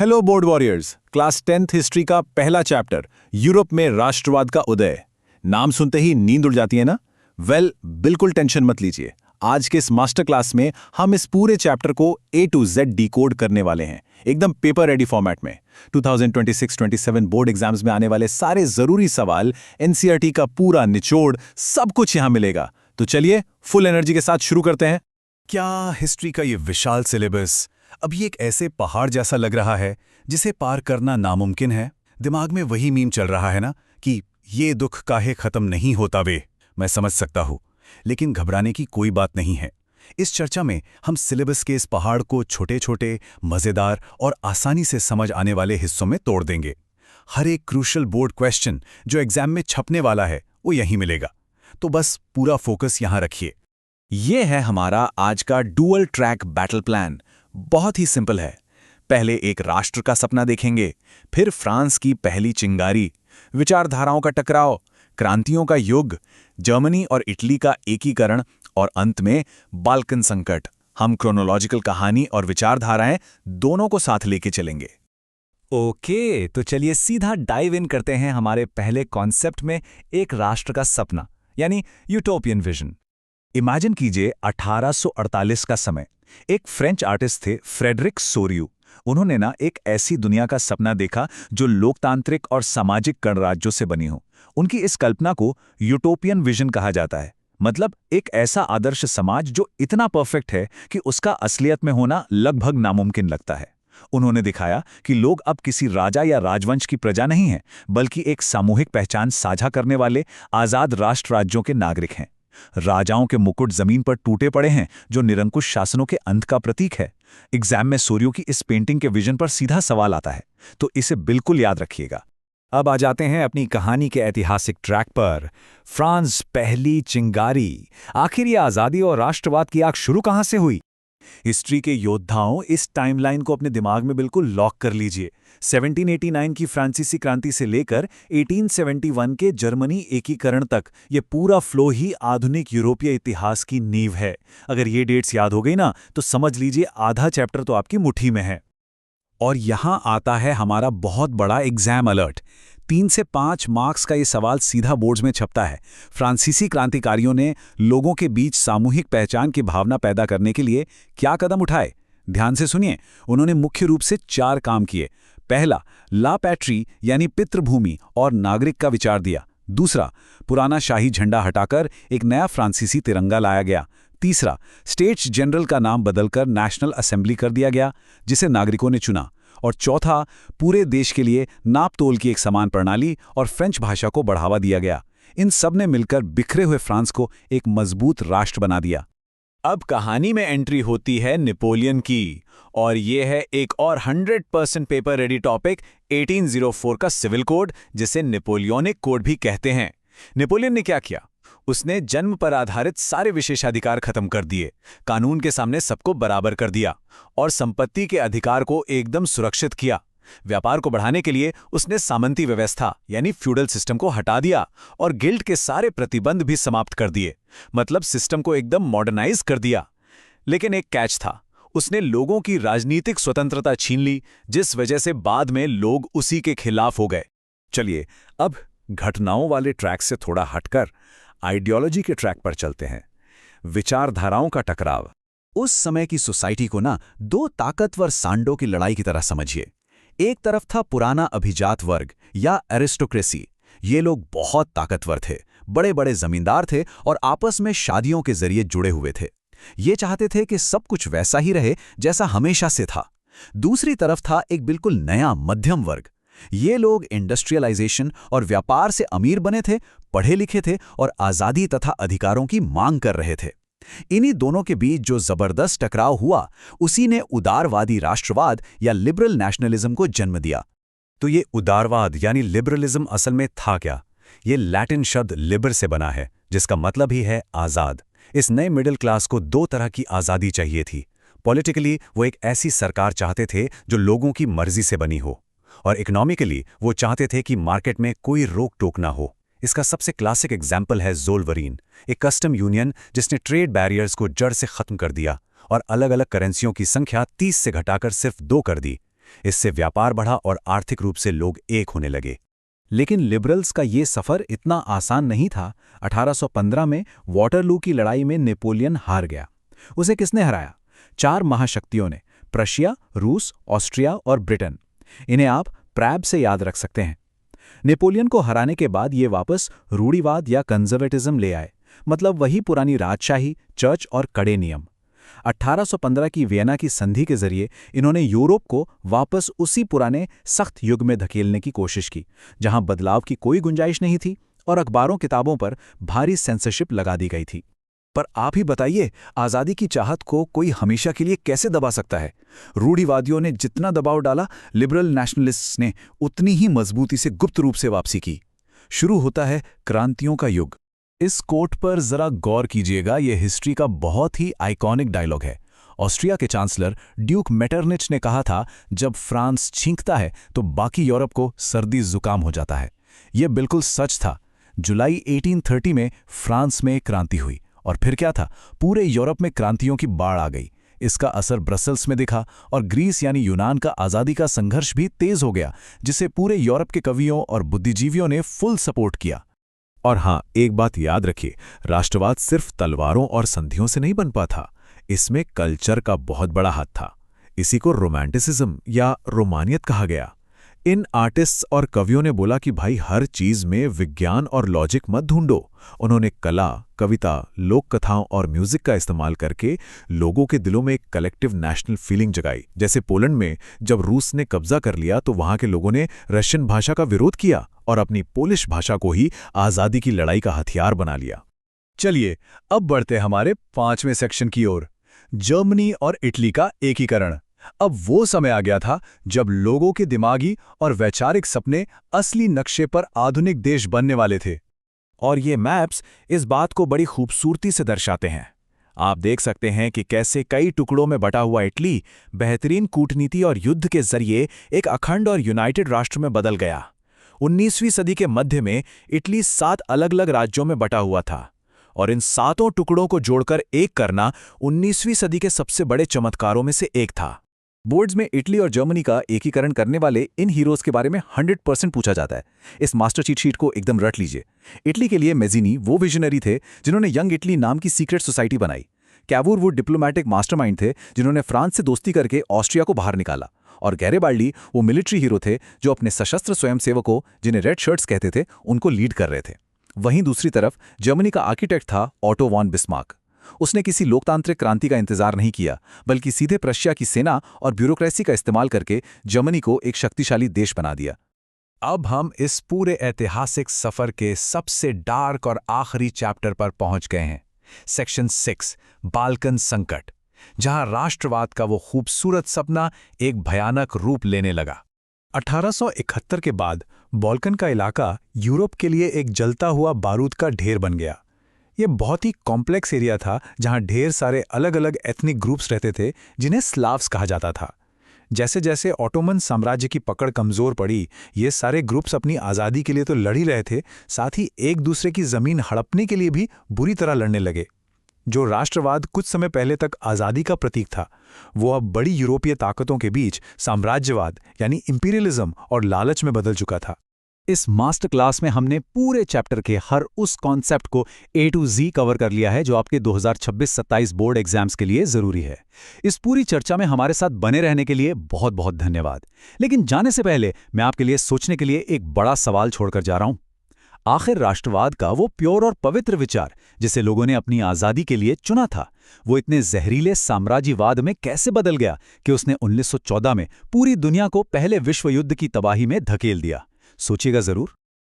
Hello board warriors. Class 10th history का पहला chapter, Europe में राष्ट्रवाद का उदय। नाम सुनते ही नींद उड़ जाती है ना? बिल्कुल टेंशन मत लीजिए। आज के इस मास्टर क्लास में हम इस पूरे चैप्टर को A to Z डिकोड करने वाले हैं, एकदम पेपर रेडी फॉर्मेट में। 2026-27 बोर्ड एग्जाम्स में आने वाले सारे जरूरी सवाल, NCERT का पूरा निचोड़, सब कुछ यहां मिलेगा। तो चलिए फुल एनर्जी के साथ शुरू करते हैं। क्या हिस्ट्री का ये विशाल सिलेबस अब ये एक ऐसे पहाड़ जैसा लग रहा है जिसे पार करना नामुमकिन है? दिमाग में वही मीम चल रहा है ना कि ये दुख काहे खत्म नहीं होता वे। मैं समझ सकता हूँ, लेकिन घबराने की कोई बात नहीं है। इस चर्चा में हम सिलेबस के इस पहाड़ को छोटे छोटे, मज़ेदार और आसानी से समझ आने वाले हिस्सों में तोड़ देंगे। हर एक क्रूशल बोर्ड क्वेश्चन जो एग्जाम में छपने वाला है वो यहीं मिलेगा। तो बस पूरा फोकस यहाँ रखिए। ये है हमारा आज का डुअल ट्रैक बैटल प्लान। बहुत ही सिंपल है। पहले एक राष्ट्र का सपना देखेंगे, फिर फ्रांस की पहली चिंगारी, विचारधाराओं का टकराव, क्रांतियों का युग, जर्मनी और इटली का एकीकरण और अंत में बाल्कन संकट। हम क्रोनोलॉजिकल कहानी और विचारधाराएं दोनों को साथ लेके चलेंगे। ओके, तो चलिए सीधा डाइव इन करते हैं हमारे पहले कॉन्सेप्ट में, एक राष्ट्र का सपना यानी यूटोपियन विजन। इमेजिन कीजिए 1848 का समय। एक फ्रेंच आर्टिस्ट थे फ्रेडरिक सोरियू। उन्होंने एक ऐसी दुनिया का सपना देखा जो लोकतांत्रिक और सामाजिक गणराज्यों से बनी हो। उनकी इस कल्पना को यूटोपियन विजन कहा जाता है। मतलब एक ऐसा आदर्श समाज जो इतना परफेक्ट है कि उसका असलियत में होना लगभग नामुमकिन लगता है। उन्होंने दिखाया कि लोग अब किसी राजा या राजवंश की प्रजा नहीं हैं, बल्कि एक सामूहिक पहचान साझा करने वाले आजाद राष्ट्र राज्यों के नागरिक हैं। राजाओं के मुकुट जमीन पर टूटे पड़े हैं, जो निरंकुश शासनों के अंत का प्रतीक है। एग्जाम में सोरियो की इस पेंटिंग के विजन पर सीधा सवाल आता है, तो इसे बिल्कुल याद रखिएगा। अब आ जाते हैं अपनी कहानी के ऐतिहासिक ट्रैक पर। फ्रांस पहली चिंगारी। आखिर ये आज़ादी और राष्ट्रवाद की आग शुरू कहाँ से हुई? हिस्ट्री के योद्धाओं, इस टाइमलाइन को अपने दिमाग में बिल्कुल लॉक कर लीजिए। 1789 की फ्रांसीसी क्रांति से लेकर 1871 के जर्मनी एकीकरण तक ये पूरा फ्लो ही आधुनिक यूरोपीय इतिहास की नींव है। अगर ये डेट्स याद हो गई ना, तो समझ लीजिए आधा चैप्टर तो आपकी मुट्ठी में है। और यहां आता है हमारा बहुत बड़ा एग्जाम अलर्ट। 3 से 5 मार्क्स का ये सवाल सीधा बोर्ड्स में छपता है। फ्रांसीसी क्रांतिकारियों ने लोगों के बीच सामूहिक पहचान की भावना पैदा करने के लिए क्या कदम उठाए? ध्यान से सुनिए। उन्होंने मुख्य रूप से 4 काम किए। पहला, ला पैट्री यानी पितृभूमि और नागरिक का विचार दिया। दूसरा, पुराना शाही झंडा हटाकर एक नया फ्रांसीसी तिरंगा लाया गया। तीसरा, स्टेट्स जनरल का नाम बदलकर नेशनल असेंबली कर दिया गया, जिसे नागरिकों ने चुना। और चौथा, पूरे देश के लिए नाप तोल की एक समान प्रणाली और फ्रेंच भाषा को बढ़ावा दिया गया। इन सब ने मिलकर बिखरे हुए फ्रांस को एक मजबूत राष्ट्र बना दिया। अब कहानी में एंट्री होती है नेपोलियन की, और ये है एक और 100% पेपर रेडी टॉपिक, 1804 का सिविल कोड, जिसे नेपोलियनिक कोड भी कहते हैं। नेपोलियन ने क्या किया? उसने जन्म पर आधारित सारे विशेषाधिकार खत्म कर दिए, कानून के सामने सबको बराबर कर दिया और संपत्ति के अधिकार को एकदम सुरक्षित किया। व्यापार को बढ़ाने के लिए उसने सामंती व्यवस्था यानी फ्यूडल सिस्टम को हटा दिया और गिल्ड के सारे प्रतिबंध भी समाप्त कर दिए। मतलब सिस्टम को एकदम मॉडर्नाइज कर दिया। लेकिन एक कैच था, उसने लोगों की राजनीतिक स्वतंत्रता छीन ली, जिस वजह से बाद में लोग उसी के खिलाफ हो गए। चलिए अब घटनाओं वाले ट्रैक से थोड़ा हटकर आइडियोलॉजी के ट्रैक पर चलते हैं। विचारधाराओं का टकराव। उस समय की सोसाइटी को 2 ताकतवर सांडों की लड़ाई की तरह समझिए। एक तरफ था पुराना अभिजात वर्ग या एरिस्टोक्रेसी। ये लोग बहुत ताकतवर थे, बड़े बड़े जमींदार थे और आपस में शादियों के जरिए जुड़े हुए थे। ये चाहते थे कि सब कुछ वैसा ही रहे जैसा हमेशा से था। दूसरी तरफ था एक बिल्कुल नया मध्यम वर्ग। ये लोग इंडस्ट्रियलाइजेशन और व्यापार से अमीर बने थे, पढ़े लिखे थे और आज़ादी तथा अधिकारों की मांग कर रहे थे। इन्हीं दोनों के बीच जो जबरदस्त टकराव हुआ, उसी ने उदारवादी राष्ट्रवाद या लिबरल नेशनलिज्म को जन्म दिया। तो ये उदारवाद यानी लिबरलिज्म असल में था क्या? ये लैटिन शब्द लिबर से बना है, जिसका मतलब ही है आज़ाद। इस नए मिडिल क्लास को 2 तरह की आज़ादी चाहिए थी। पॉलिटिकली वो एक ऐसी सरकार चाहते थे जो लोगों की मर्जी से बनी हो, और इकोनॉमिकली वो चाहते थे कि मार्केट में कोई रोक टोक ना हो। इसका सबसे क्लासिक एग्जाम्पल है ज़ोलवरीन, एक कस्टम यूनियन जिसने ट्रेड बैरियर्स को जड़ से खत्म कर दिया और अलग अलग करेंसियों की संख्या 30 से घटाकर सिर्फ 2 कर दी। इससे व्यापार बढ़ा और आर्थिक रूप से लोग एक होने लगे। लेकिन लिबरल्स का ये सफ़र इतना आसान नहीं था। 1815 में वाटरलू की लड़ाई में नेपोलियन हार गया। उसे किसने हराया? 4 महाशक्तियों ने, प्रशिया, रूस, ऑस्ट्रिया और ब्रिटेन। इन्हें आप प्रैब से याद रख सकते हैं। नेपोलियन को हराने के बाद ये वापस रूढ़िवाद या कंजर्वेटिज्म ले आए, मतलब वही पुरानी राजशाही, चर्च और कड़े नियम। 1815 की वियना की संधि के जरिए इन्होंने यूरोप को वापस उसी पुराने सख्त युग में धकेलने की कोशिश की, जहां बदलाव की कोई गुंजाइश नहीं थी और अखबारों किताबों पर भारी सेंसरशिप लगा दी गई थी। पर आप ही बताइए, आज़ादी की चाहत को कोई हमेशा के लिए कैसे दबा सकता है? रूढ़िवादियों ने जितना दबाव डाला, लिबरल नेशनलिस्ट्स ने उतनी ही मजबूती से गुप्त रूप से वापसी की। शुरू होता है क्रांतियों का युग। इस कोट पर जरा गौर कीजिएगा, यह हिस्ट्री का बहुत ही आइकॉनिक डायलॉग है। ऑस्ट्रिया के चांसलर ड्यूक मेटरनिच ने कहा था, जब फ्रांस छींकता है तो बाकी यूरोप को सर्दी जुकाम हो जाता है। यह बिल्कुल सच था। जुलाई 1830 में फ्रांस में क्रांति हुई और फिर क्या था, पूरे यूरोप में क्रांतियों की बाढ़ आ गई। इसका असर ब्रसल्स में दिखा और ग्रीस यानी यूनान का आज़ादी का संघर्ष भी तेज हो गया, जिसे पूरे यूरोप के कवियों और बुद्धिजीवियों ने फुल सपोर्ट किया। और हाँ, एक बात याद रखिए, राष्ट्रवाद सिर्फ तलवारों और संधियों से नहीं बनपा था, इसमें कल्चर का बहुत बड़ा हाथ था। इसी को रोमांटिसिज्म या रोमानियत कहा गया। इन आर्टिस्ट्स और कवियों ने बोला कि भाई हर चीज में विज्ञान और लॉजिक मत ढूंढो। उन्होंने कला, कविता, लोक कथाओं और म्यूजिक का इस्तेमाल करके लोगों के दिलों में एक कलेक्टिव नेशनल फीलिंग जगाई। जैसे पोलैंड में जब रूस ने कब्जा कर लिया तो वहां के लोगों ने रशियन भाषा का विरोध किया और अपनी पोलिश भाषा को ही आज़ादी की लड़ाई का हथियार बना लिया। चलिए अब बढ़ते हमारे 5वें सेक्शन की ओर, जर्मनी और इटली का एकीकरण। अब वो समय आ गया था जब लोगों के दिमागी और वैचारिक सपने असली नक्शे पर आधुनिक देश बनने वाले थे। और ये मैप्स इस बात को बड़ी खूबसूरती से दर्शाते हैं। आप देख सकते हैं कि कैसे कई टुकड़ों में बटा हुआ इटली बेहतरीन कूटनीति और युद्ध के जरिए एक अखंड और यूनाइटेड राष्ट्र में बदल गया। 19वीं सदी के मध्य में इटली 7 अलग-अलग राज्यों में बटा हुआ था और इन 7 टुकड़ों को जोड़कर एक करना 19वीं सदी के सबसे बड़े चमत्कारों में से एक था। बोर्ड्स में इटली और जर्मनी का एकीकरण करने वाले इन हीरोज के बारे में 100% पूछा जाता है। इस मास्टर चीट शीट को एकदम रट लीजिए। इटली के लिए मेज़िनी वो विजनरी थे जिन्होंने यंग इटली नाम की सीक्रेट सोसाइटी बनाई। कैवूर वो डिप्लोमैटिक मास्टरमाइंड थे जिन्होंने फ्रांस से दोस्ती करके ऑस्ट्रिया को बाहर निकाला। और गैरिबाल्डी वो मिलिट्री हीरो थे जो अपने सशस्त्र स्वयंसेवकों, जिन्हें रेड शर्ट्स कहते थे, उनको लीड कर रहे थे। वहीं दूसरी तरफ जर्मनी का आर्किटेक्ट था ऑटो वॉन बिस्मार्क। उसने किसी लोकतांत्रिक क्रांति का इंतजार नहीं किया, बल्कि सीधे प्रशिया की सेना और ब्यूरोक्रेसी का इस्तेमाल करके जर्मनी को एक शक्तिशाली देश बना दिया। अब हम इस पूरे ऐतिहासिक सफर के सबसे डार्क और आखिरी चैप्टर पर पहुंच गए हैं, सेक्शन 6, बाल्कन संकट, जहां राष्ट्रवाद का वो खूबसूरत सपना एक भयानक रूप लेने लगा। 1871 के बाद बाल्कन का इलाका यूरोप के लिए एक जलता हुआ बारूद का ढेर बन गया। ये बहुत ही कॉम्प्लेक्स एरिया था जहां ढेर सारे अलग अलग एथनिक ग्रुप्स रहते थे जिन्हें स्लाव्स कहा जाता था। जैसे जैसे ऑटोमन साम्राज्य की पकड़ कमजोर पड़ी, ये सारे ग्रुप्स अपनी आज़ादी के लिए तो लड़ ही रहे थे, साथ ही एक दूसरे की जमीन हड़पने के लिए भी बुरी तरह लड़ने लगे। जो राष्ट्रवाद कुछ समय पहले तक आज़ादी का प्रतीक था, वो अब बड़ी यूरोपीय ताकतों के बीच साम्राज्यवाद यानी इंपीरियलिज्म और लालच में बदल चुका था। इस मास्टर क्लास में हमने पूरे चैप्टर के हर उस कॉन्सेप्ट को A to Z कवर कर लिया है जो आपके 2026-27 बोर्ड एग्जाम्स के लिए जरूरी है। इस पूरी चर्चा में हमारे साथ बने रहने के लिए बहुत बहुत धन्यवाद। लेकिन जाने से पहले मैं आपके लिए सोचने के लिए एक बड़ा सवाल छोड़कर जा रहा हूं। आखिर राष्ट्रवाद का वो प्योर और पवित्र विचार जिसे लोगों ने अपनी आज़ादी के लिए चुना था, वो इतने जहरीले साम्राज्यवाद में कैसे बदल गया कि उसने 1914 में पूरी दुनिया को पहले विश्व युद्ध की तबाही में धकेल दिया? सोचिएगा जरूर।